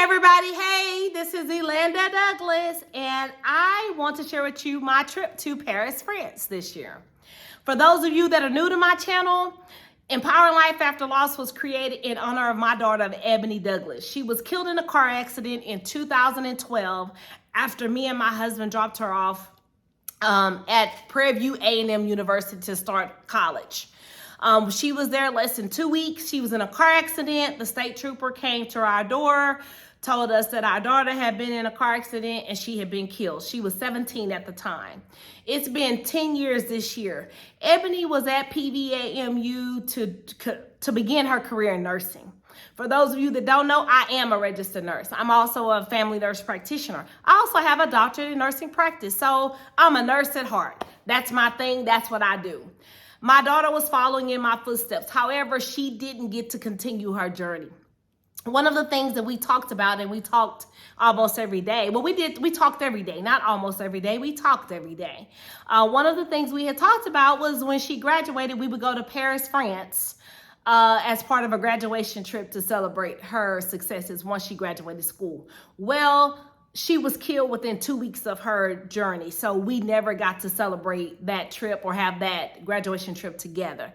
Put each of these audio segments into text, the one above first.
Everybody, hey, this is Eboni Douglas, and I want to share with you my trip to Paris, France this year. For those of you that are new to my channel, Empowering Life After Loss was created in honor of my daughter, Eboni Douglas. She was killed in a car accident in 2012 after me and my husband dropped her off at Prairie View A&M University to start college. She was there less than 2 weeks. She was in a car accident. The state trooper came to our door, told us that our daughter had been in a car accident and she had been killed. She was 17 at the time. It's been 10 years this year. Eboni was at PVAMU to begin her career in nursing. For those of you that don't know, I am a registered nurse. I'm also a family nurse practitioner. I also have a doctorate in nursing practice, so I'm a nurse at heart. That's my thing. That's what I do. My daughter was following in my footsteps. However, she didn't get to continue her journey. One of the things that we talked about, and we talked almost every day. Well, we talked every day, not almost every day. We talked every day. One of the things we had talked about was when she graduated, we would go to Paris, France, as part of a graduation trip to celebrate her successes once she graduated school. Well, she was killed within 2 weeks of her journey, so we never got to celebrate that trip or have that graduation trip together.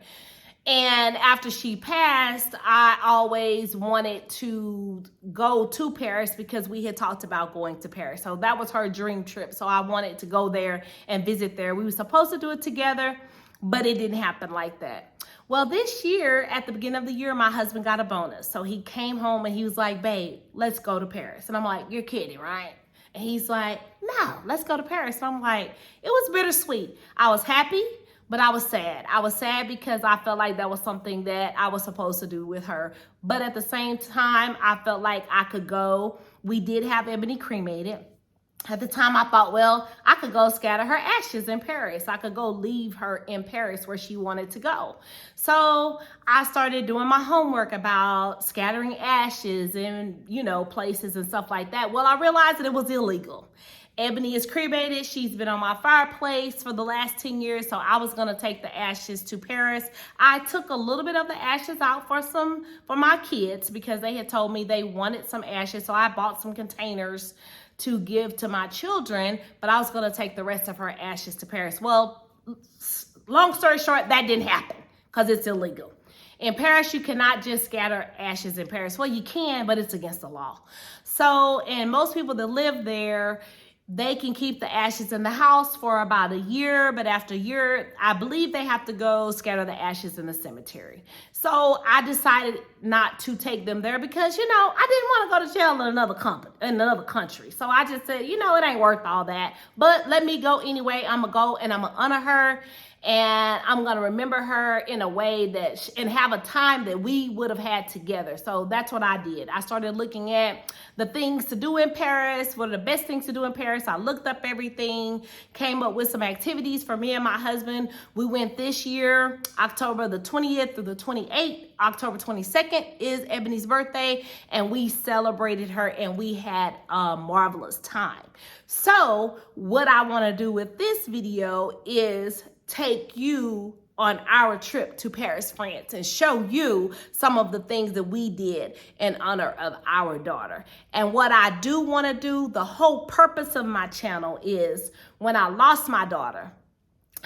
And after she passed, I always wanted to go to Paris because we had talked about going to Paris. So that was her dream trip. So I wanted to go there and visit there. We were supposed to do it together, but it didn't happen like that. Well, this year, at the beginning of the year, my husband got a bonus. So he came home and he was like, babe, let's go to Paris. And I'm like, you're kidding, right? And he's like, no, let's go to Paris. And I'm like, it was bittersweet. I was happy, but I was sad. I was sad because I felt like that was something that I was supposed to do with her. But at the same time, I felt like I could go. We did have Eboni cremated. At the time, I thought, well, I could go scatter her ashes in Paris. I could go leave her in Paris where she wanted to go. So I started doing my homework about scattering ashes in, places and stuff like that. Well, I realized that it was illegal. Eboni is cremated. She's been on my fireplace for the last 10 years, so I was going to take the ashes to Paris. I took a little bit of the ashes out for my kids because they had told me they wanted some ashes, so I bought some containers to give to my children, but I was going to take the rest of her ashes to Paris. Well, long story short, that didn't happen because it's illegal. In Paris, you cannot just scatter ashes in Paris. Well, you can, but it's against the law. So, and most people that live there, they can keep the ashes in the house for about a year, but after a year, I believe they have to go scatter the ashes in the cemetery. So I decided not to take them there because, I didn't want to go to jail in another country. So I just said, it ain't worth all that, but let me go anyway. I'm gonna go and I'm gonna honor her. And I'm going to remember her in a way and have a time that we would have had together. So that's what I did. I started looking at the things to do in Paris. What are the best things to do in Paris? I looked up everything, came up with some activities for me and my husband. We went this year, October the 20th through the 28th. October 22nd is Eboni's birthday, and we celebrated her and we had a marvelous time. So what I want to do with this video is take you on our trip to Paris, France, and show you some of the things that we did in honor of our daughter. And what I do want to do, the whole purpose of my channel is when I lost my daughter,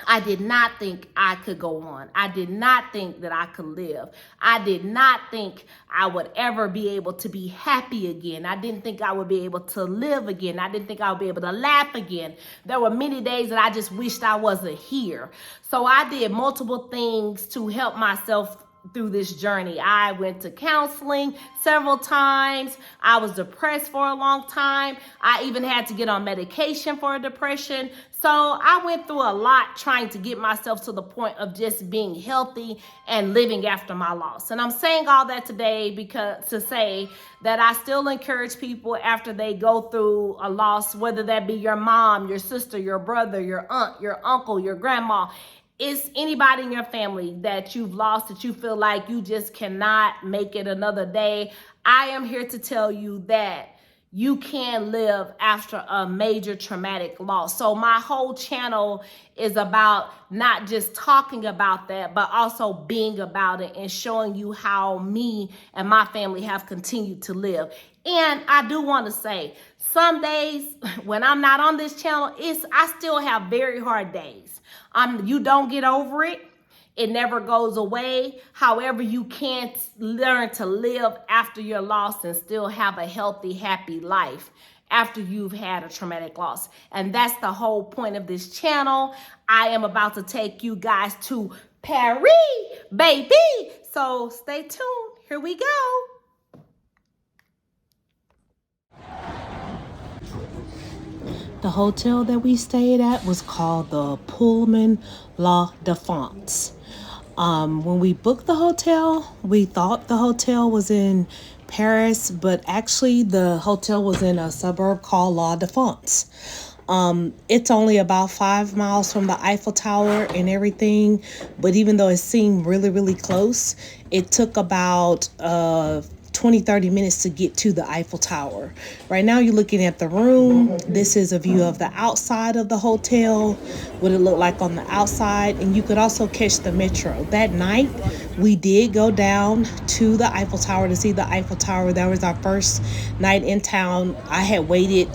I did not think I could go on. I did not think that I could live. I did not think I would ever be able to be happy again. I didn't think I would be able to live again. I didn't think I would be able to laugh again. There were many days that I just wished I wasn't here. So I did multiple things to help myself through this journey. I went to counseling several times. I was depressed for a long time. I even had to get on medication for depression. So I went through a lot trying to get myself to the point of just being healthy and living after my loss. And I'm saying all that today to say that I still encourage people after they go through a loss, whether that be your mom, your sister, your brother, your aunt, your uncle, your grandma. It's anybody in your family that you've lost that you feel like you just cannot make it another day. I am here to tell you that you can live after a major traumatic loss. So my whole channel is about not just talking about that, but also being about it and showing you how me and my family have continued to live. And I do want to say, some days when I'm not on this channel, I still have very hard days. You don't get over it. It never goes away. However, you can't learn to live after your loss and still have a healthy, happy life after you've had a traumatic loss. And that's the whole point of this channel. I am about to take you guys to Paris, baby. So stay tuned. Here we go. The hotel that we stayed at was called the Pullman La Défense. When we booked the hotel, we thought the hotel was in Paris, but actually the hotel was in a suburb called La Défense. It's only about 5 miles from the Eiffel Tower and everything, but even though it seemed really, really close, it took about 20-30 minutes to get to the Eiffel Tower. Right now you're looking at the room. This is a view of the outside of the hotel, what it looked like on the outside, and you could also catch the metro. That night we did go down to the Eiffel Tower to see the Eiffel Tower. That was our first night in town. I had waited,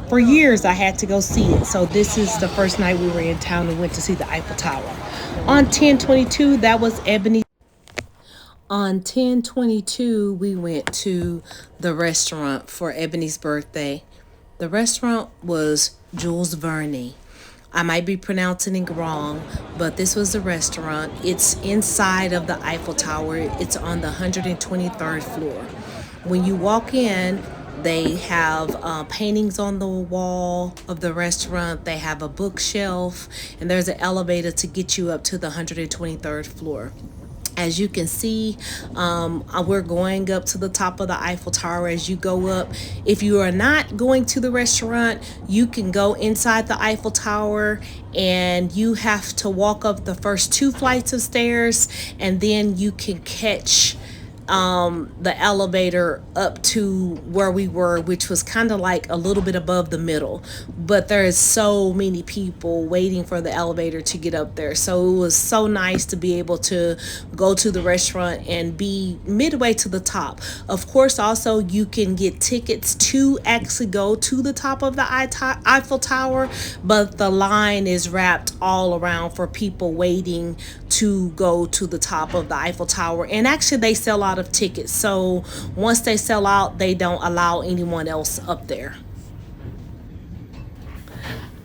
for years I had to go see it. So this is the first night we were in town and went to see the Eiffel Tower. On 10/22, that was Ebony. On 10/22, we went to the restaurant for Ebony's birthday. The restaurant was Jules Verne. I might be pronouncing it wrong, but this was the restaurant. It's inside of the Eiffel Tower. It's on the 123rd floor. When you walk in, they have paintings on the wall of the restaurant. They have a bookshelf, and there's an elevator to get you up to the 123rd floor. As you can see, we're going up to the top of the Eiffel Tower. As you go up, if you are not going to the restaurant, you can go inside the Eiffel Tower, and you have to walk up the first 2 flights of stairs, and then you can catch the elevator up to where we were, which was kind of like a little bit above the middle, but there is so many people waiting for the elevator to get up there. So it was so nice to be able to go to the restaurant and be midway to the top. Of course, also you can get tickets to actually go to the top of the Eiffel Tower, but the line is wrapped all around for people waiting to go to the top of the Eiffel Tower. And actually they sell out of tickets, so once they sell out, they don't allow anyone else up there.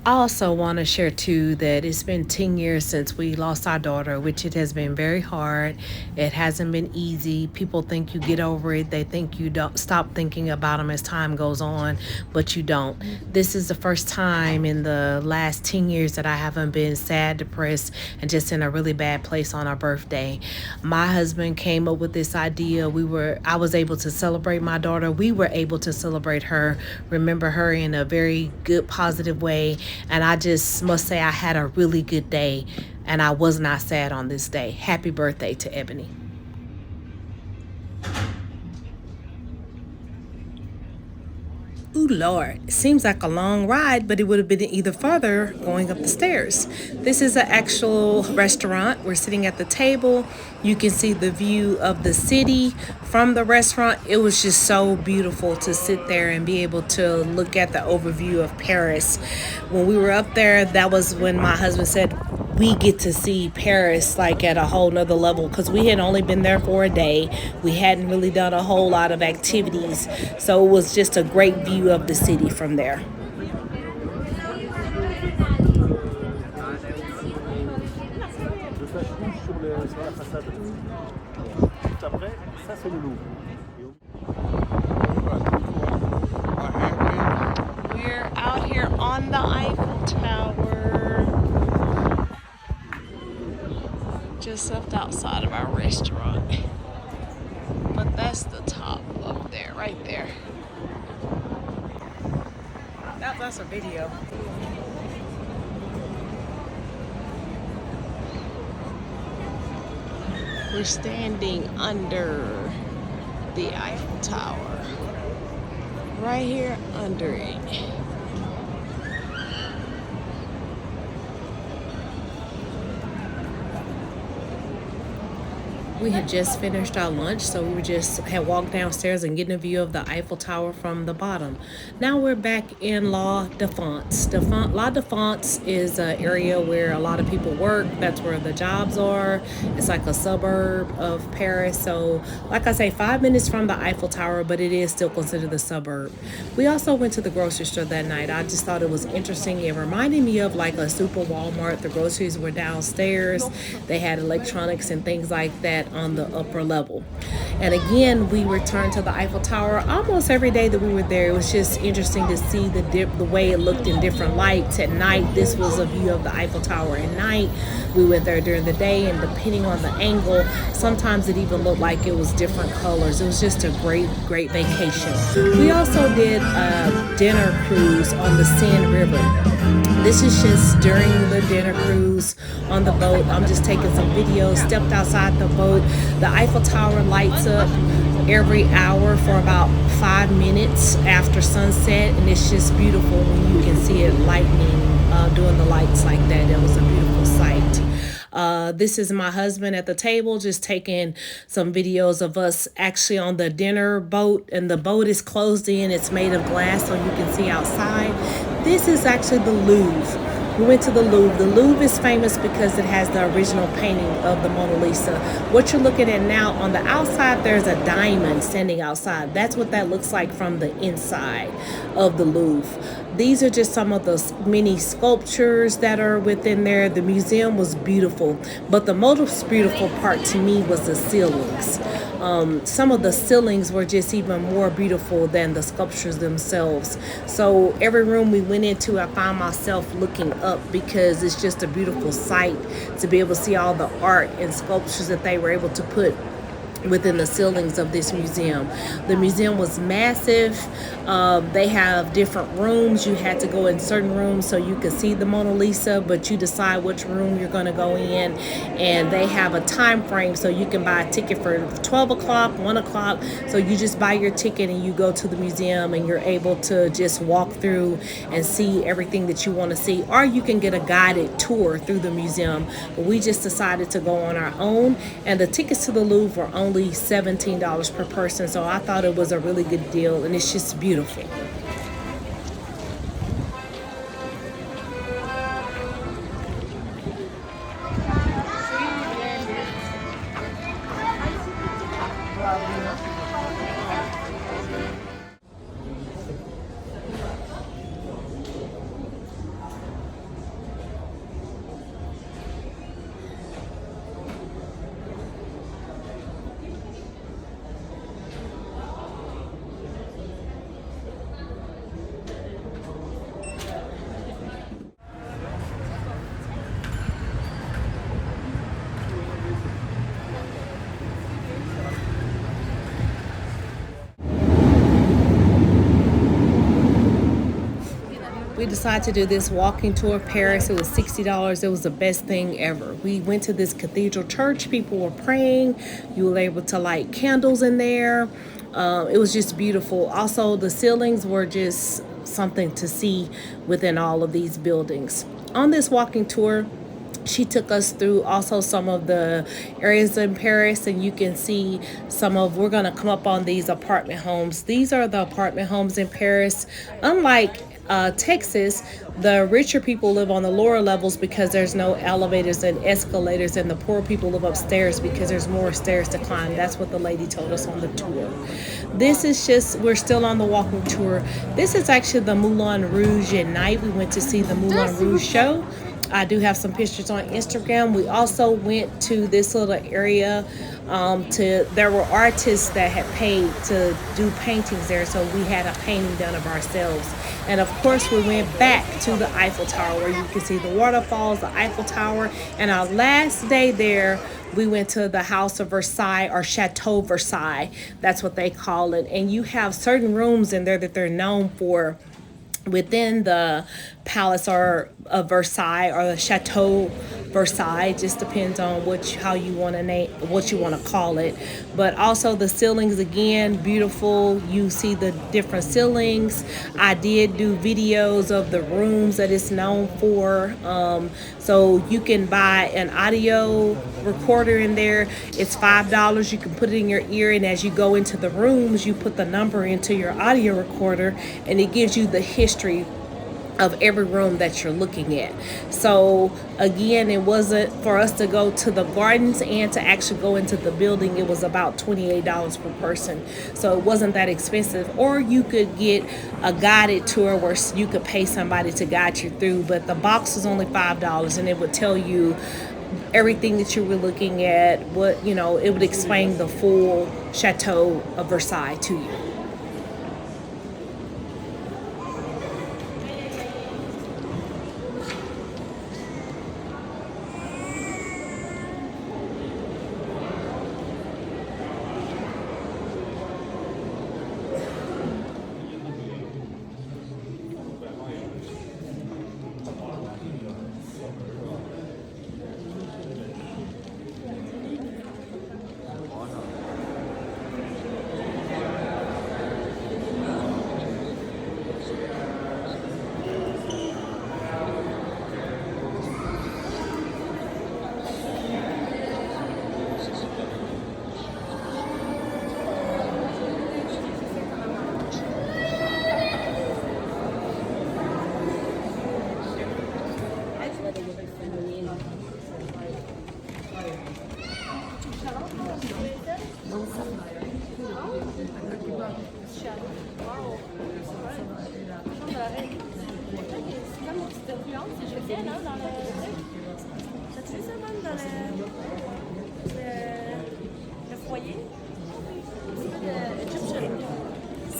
I also want to share too that it's been 10 years since we lost our daughter, which it has been very hard. It hasn't been easy. People think you get over it. They think you don't stop thinking about them as time goes on, but you don't. This is the first time in the last 10 years that I haven't been sad, depressed, and just in a really bad place on our birthday. My husband came up with this idea. I was able to celebrate my daughter. We were able to celebrate her, remember her in a very good, positive way. And I just must say I had a really good day, and I was not sad on this day. Happy birthday to Ebony. Ooh, Lord, it seems like a long ride, but it would have been either further going up the stairs. This is an actual restaurant. We're sitting at the table. You can see the view of the city from the restaurant. It was just so beautiful to sit there and be able to look at the overview of Paris. When we were up there, that was when my husband said, we get to see Paris like at a whole nother level, because we had only been there for a day. We hadn't really done a whole lot of activities, so it was just a great view of the city from there. We're out here on the Eiffel Tower, just stepped outside of our restaurant, but that's the top up there, right there. That's a video. We're standing under the Eiffel Tower. right here under it. We had just finished our lunch, so we had walked downstairs and getting a view of the Eiffel Tower from the bottom. Now we're back in La Défense. La Défense is an area where a lot of people work. That's where the jobs are. It's like a suburb of Paris. So, like I say, 5 minutes from the Eiffel Tower, but it is still considered a suburb. We also went to the grocery store that night. I just thought it was interesting. It reminded me of like a super Walmart. The groceries were downstairs. They had electronics and things like that on the upper level. And again, we returned to the Eiffel Tower almost every day that we were there. It was just interesting to see the way it looked in different lights. At night, this was a view of the Eiffel Tower at night. We went there during the day, and depending on the angle, sometimes it even looked like it was different colors. It was just a great vacation. We also did a dinner cruise on the Seine River. This is just during the dinner cruise on the boat. I'm just taking some videos, stepped outside the boat. The Eiffel Tower lights up every hour for about 5 minutes after sunset, and it's just beautiful when you can see it lightning, doing the lights like that. It was a beautiful sight. This is my husband at the table, just taking some videos of us actually on the dinner boat, and the boat is closed in. It's made of glass so you can see outside. This is actually the Louvre. We went to the Louvre. The Louvre is famous because it has the original painting of the Mona Lisa. What you're looking at now, on the outside, there's a diamond standing outside. That's what that looks like from the inside of the Louvre. These are just some of the many sculptures that are within there. The museum was beautiful, but the most beautiful part to me was the ceilings. Some of the ceilings were just even more beautiful than the sculptures themselves. So every room we went into, I found myself looking up because it's just a beautiful sight to be able to see all the art and sculptures that they were able to put within the ceilings of this museum. The museum was massive. They have different rooms. You had to go in certain rooms so you could see the Mona Lisa, but you decide which room you're going to go in, and they have a time frame, so you can buy a ticket for 12 o'clock, 1 o'clock. So you just buy your ticket and you go to the museum, and you're able to just walk through and see everything that you want to see, or you can get a guided tour through the museum. But we just decided to go on our own, and the tickets to the Louvre were only $17 per person, so I thought it was a really good deal, and it's just beautiful. We decided to do this walking tour of Paris. It was $60. It was the best thing ever. We went to this cathedral church. People were praying. You were able to light candles in there. It was just beautiful. Also, the ceilings were just something to see within all of these buildings. On this walking tour, she took us through also some of the areas in Paris, and you can see we're going to come up on these apartment homes. These are the apartment homes in Paris. Unlike Texas, the richer people live on the lower levels because there's no elevators and escalators, and the poor people live upstairs because there's more stairs to climb. That's what the lady told us on the tour. This is we're still on the walking tour. This is actually the Moulin Rouge at night. We went to see the Moulin Rouge show. I do have some pictures on Instagram. We also went to this little area. There were artists that had paid to do paintings there, so we had a painting done of ourselves. And of course, we went back to the Eiffel Tower, where you can see the waterfalls, the Eiffel Tower. And our last day there, we went to the House of Versailles, or Chateau Versailles. That's what they call it. And you have certain rooms in there that they're known for within the palace or Versailles or the Chateau Versailles. Just depends on how you want to name, what you want to call it. But also the ceilings, again, beautiful. You see the different ceilings. I did do videos of the rooms that it's known for. So you can buy an audio recorder in there. It's $5. You can put it in your ear, and as you go into the rooms, you put the number into your audio recorder, and it gives you the history of every room that you're looking at. So again, it wasn't for us to go to the gardens and to actually go into the building. It was about $28 per person. So it wasn't that expensive. Or you could get a guided tour where you could pay somebody to guide you through. But the box was only $5, and it would tell you everything that you were looking at. What, you know, it would explain the full Chateau of Versailles to you.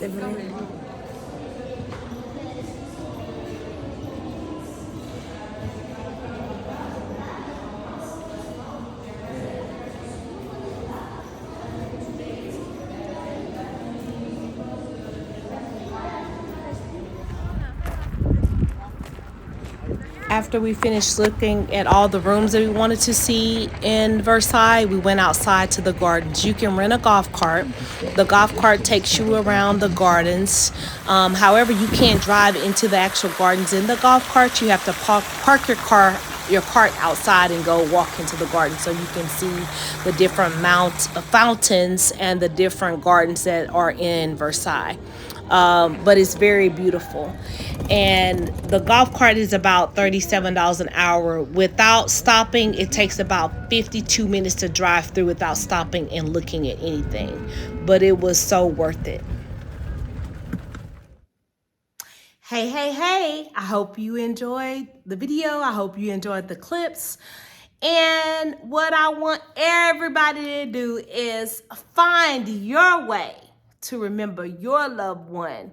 C'est vrai. After we finished looking at all the rooms that we wanted to see in Versailles, we went outside to the gardens. You can rent a golf cart. The golf cart takes you around the gardens. However, you can't drive into the actual gardens in the golf cart. You have to park your cart outside and go walk into the garden so you can see the different fountains and the different gardens that are in Versailles. But it's very beautiful. And the golf cart is about $37 an hour. Without stopping, it takes about 52 minutes to drive through without stopping and looking at anything. But it was so worth it. Hey, I hope you enjoyed the video. I hope you enjoyed the clips. And what I want everybody to do is find your way to remember your loved one.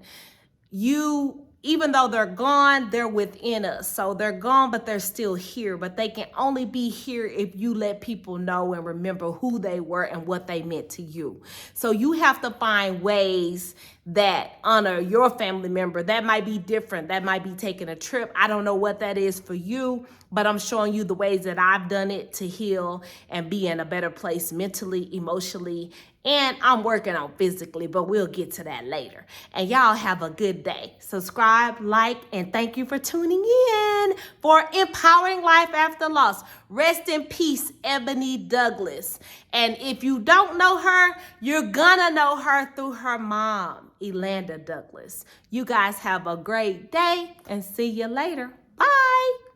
Even though they're gone, they're within us. So they're gone, but they're still here. But they can only be here if you let people know and remember who they were and what they meant to you. So you have to find ways that honor your family member. That might be different. That might be taking a trip. I don't know what that is for you, but I'm showing you the ways that I've done it to heal and be in a better place mentally, emotionally, and I'm working on physically, but we'll get to that later. And y'all have a good day. Subscribe, like, and thank you for tuning in for Empowering Life After Loss. Rest in peace, Eboni Douglas. And if you don't know her, you're gonna know her through her mom, Elanda Douglas. You guys have a great day and see you later. Bye.